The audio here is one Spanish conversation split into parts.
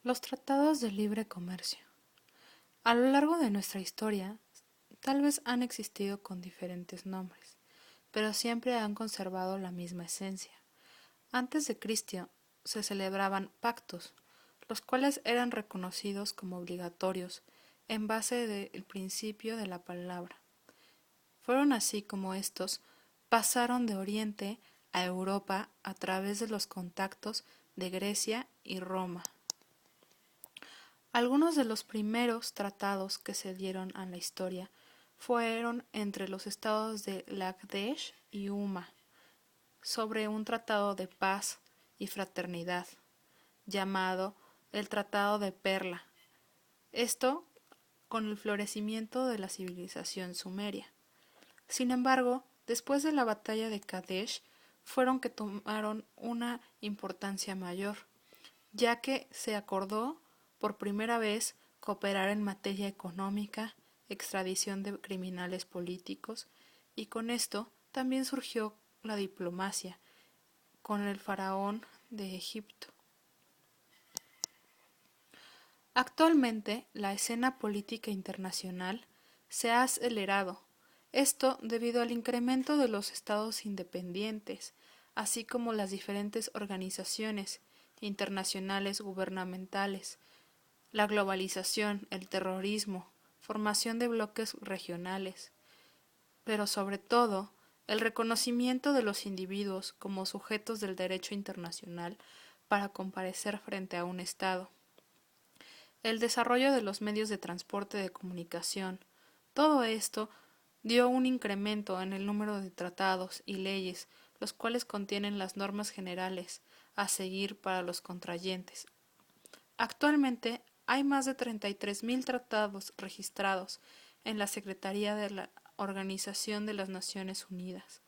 Los tratados de libre comercio. A lo largo de nuestra historia, tal vez han existido con diferentes nombres, pero siempre han conservado la misma esencia. Antes de Cristo se celebraban pactos, los cuales eran reconocidos como obligatorios en base del principio de la palabra. Fueron así como estos pasaron de Oriente a Europa a través de los contactos de Grecia y Roma. Algunos de los primeros tratados que se dieron a la historia fueron entre los estados de Lagash y Umma, sobre un tratado de paz y fraternidad, llamado el Tratado de Perla. Esto con el florecimiento de la civilización sumeria. Sin embargo, después de la batalla de Kadesh, fueron que tomaron una importancia mayor, ya que se acordó por primera vez cooperar en materia económica, extradición de criminales políticos, y con esto también surgió la diplomacia con el faraón de Egipto. Actualmente, la escena política internacional se ha acelerado, esto debido al incremento de los estados independientes, así como las diferentes organizaciones internacionales gubernamentales, la globalización, el terrorismo, formación de bloques regionales, pero sobre todo el reconocimiento de los individuos como sujetos del derecho internacional para comparecer frente a un Estado. El desarrollo de los medios de transporte de comunicación, todo esto dio un incremento en el número de tratados y leyes, los cuales contienen las normas generales a seguir para los contrayentes. Actualmente hay más de 33.000 tratados registrados en la Secretaría de la Organización de las Naciones Unidas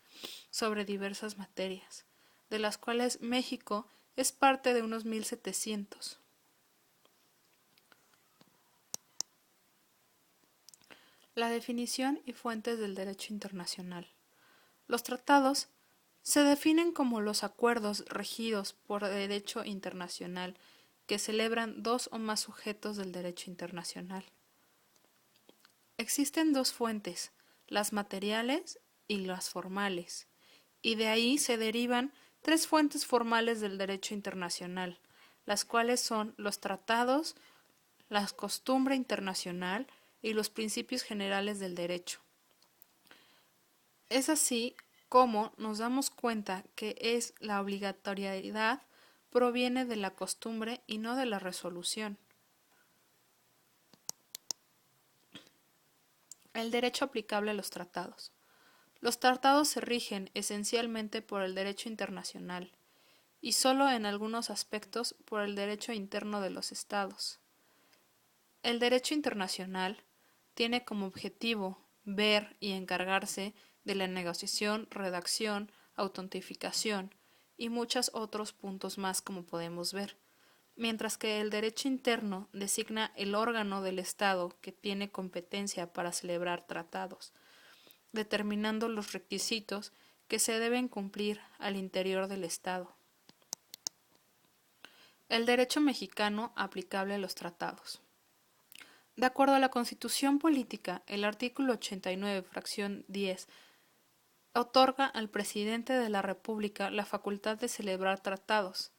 sobre diversas materias, de las cuales México es parte de unos 1.700. La definición y fuentes del derecho internacional. Los tratados se definen como los acuerdos regidos por derecho internacional que celebran dos o más sujetos del derecho internacional. Existen dos fuentes, las materiales y las formales, y de ahí se derivan tres fuentes formales del derecho internacional, las cuales son los tratados, la costumbre internacional y los principios generales del derecho. Es así como nos damos cuenta que es la obligatoriedad proviene de la costumbre y no de la resolución. El derecho aplicable a los tratados. Los tratados se rigen esencialmente por el derecho internacional y solo en algunos aspectos por el derecho interno de los estados. El derecho internacional tiene como objetivo ver y encargarse de la negociación, redacción, autentificación y muchos otros puntos más como podemos ver, mientras que el derecho interno designa el órgano del Estado que tiene competencia para celebrar tratados, determinando los requisitos que se deben cumplir al interior del Estado. El derecho mexicano aplicable a los tratados. De acuerdo a la Constitución Política, el artículo 89, fracción 10, otorga al presidente de la República la facultad de celebrar tratados.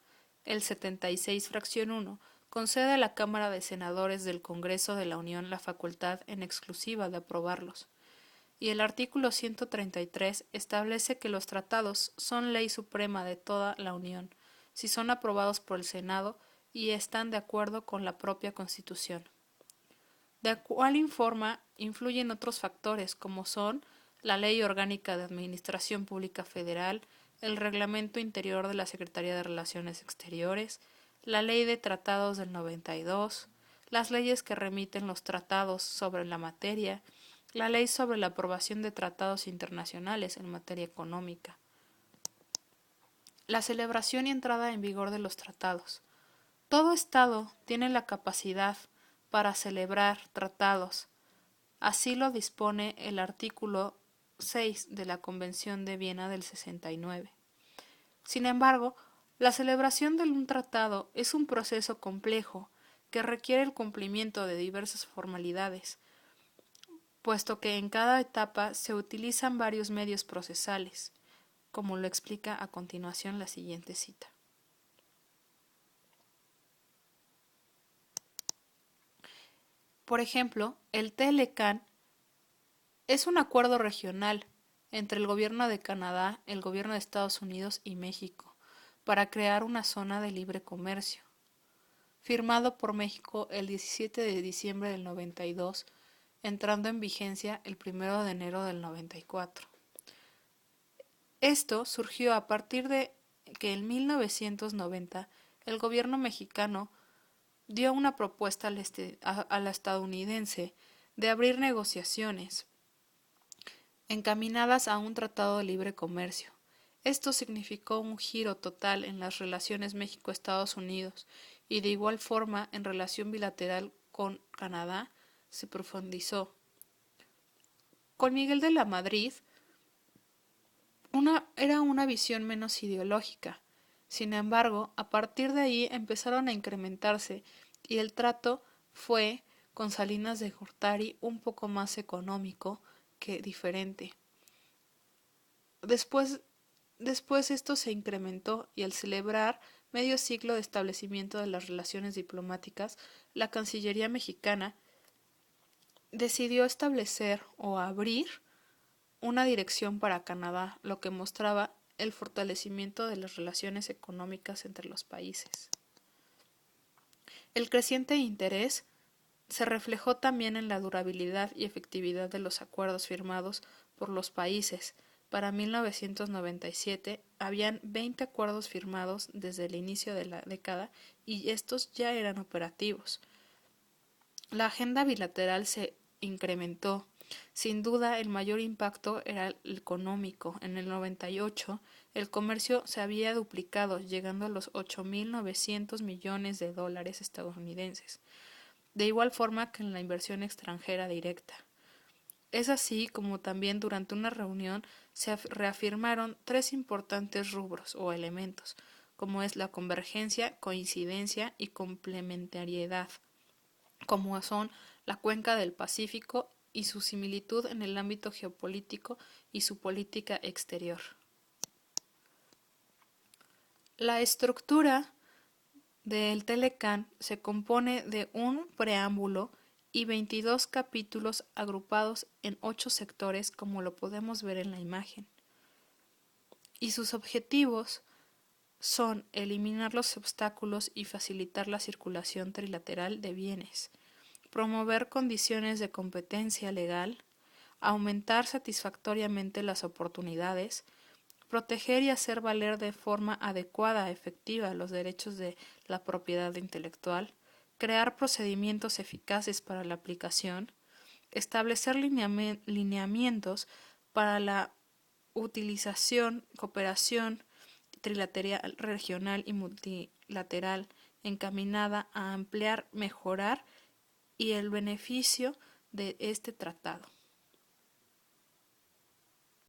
El 76, fracción 1, concede a la Cámara de Senadores del Congreso de la Unión la facultad en exclusiva de aprobarlos. Y el artículo 133 establece que los tratados son ley suprema de toda la Unión, si son aprobados por el Senado y están de acuerdo con la propia Constitución. De cual forma influyen otros factores como son la Ley Orgánica de Administración Pública Federal, el Reglamento Interior de la Secretaría de Relaciones Exteriores, la Ley de Tratados del 92, las leyes que remiten los tratados sobre la materia, la Ley sobre la aprobación de tratados internacionales en materia económica. La celebración y entrada en vigor de los tratados. Todo Estado tiene la capacidad para celebrar tratados. Así lo dispone el artículo 6 de la Convención de Viena del 69. Sin embargo, la celebración de un tratado es un proceso complejo que requiere el cumplimiento de diversas formalidades, puesto que en cada etapa se utilizan varios medios procesales, como lo explica a continuación la siguiente cita. Por ejemplo, el TLCAN es un acuerdo regional entre el gobierno de Canadá, el gobierno de Estados Unidos y México para crear una zona de libre comercio, firmado por México el 17 de diciembre del 92, entrando en vigencia el 1 de enero del 94. Esto surgió a partir de que en 1990 el gobierno mexicano dio una propuesta a la estadounidense de abrir negociaciones encaminadas a un tratado de libre comercio. Esto significó un giro total en las relaciones México-Estados Unidos y de igual forma en relación bilateral con Canadá se profundizó. Con Miguel de la Madrid era una visión menos ideológica. Sin embargo, a partir de ahí empezaron a incrementarse y el trato fue, con Salinas de Gortari, un poco más económico que diferente. Después esto se incrementó y al celebrar medio siglo de establecimiento de las relaciones diplomáticas, la Cancillería mexicana decidió establecer o abrir una dirección para Canadá, lo que mostraba el fortalecimiento de las relaciones económicas entre los países. El creciente interés se reflejó también en la durabilidad y efectividad de los acuerdos firmados por los países. Para 1997 habían 20 acuerdos firmados desde el inicio de la década y estos ya eran operativos. La agenda bilateral se incrementó. Sin duda, el mayor impacto era el económico. En el 98, el comercio se había duplicado, llegando a los 8.900 millones de dólares estadounidenses, de igual forma que en la inversión extranjera directa. Es así como también durante una reunión se reafirmaron tres importantes rubros o elementos, como es la convergencia, coincidencia y complementariedad, como son la cuenca del Pacífico y su similitud en el ámbito geopolítico y su política exterior. La estructura del TLCAN se compone de un preámbulo y 22 capítulos agrupados en 8 sectores, como lo podemos ver en la imagen. Y sus objetivos son eliminar los obstáculos y facilitar la circulación trilateral de bienes, promover condiciones de competencia legal, aumentar satisfactoriamente las oportunidades, proteger y hacer valer de forma adecuada, efectiva, los derechos de la propiedad intelectual, crear procedimientos eficaces para la aplicación, establecer lineamientos para la utilización, cooperación trilateral, regional y multilateral encaminada a ampliar, mejorar y el beneficio de este tratado.